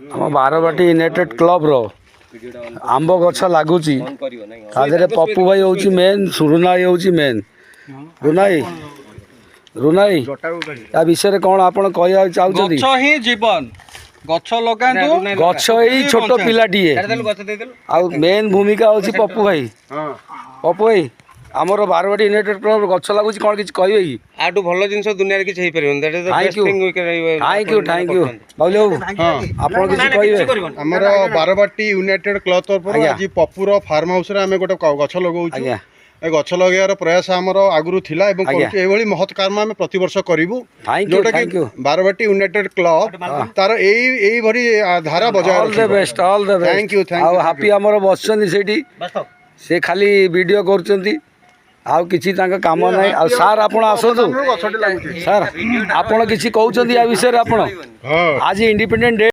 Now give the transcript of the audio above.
आम Barabati United club रो आंब गछ लगुच पप्पू भाई हूँ मेन रुनाई हूँ मेन रुनाई रुनाई या विषय कौन आप कह चाहते ही जीवन गछ लगातु गछ ही छोट पिलाटीए आ मेन भूमिका हूँ पप्पू भाई पप्पू भाई आमर बारवाटी यूनाइटेड क्लब गछ लगुच कौन किसी कहे कि आटू भल जिन दुनिया किसी थैंक यू थैंक यू बाबू आप कहे आमर बारवाटी यूनाइटेड क्लब तरफ आज पप्पूर फार्म हाउस आम गोटे गछ लगौ गछ लगे प्रयास आमर आगु थिला महत् काम आम प्रतिवर्ष करूँ जोटा कि बारवाटी यूनाइटेड क्लब तार यही धारा बजाय थैंक यू हापी आमर बस से खाली वीडियो कर आउ किसी काम ना आ सार आप आसतु सार आप किसी कहते विषय आज इंडिपेंडेंट डे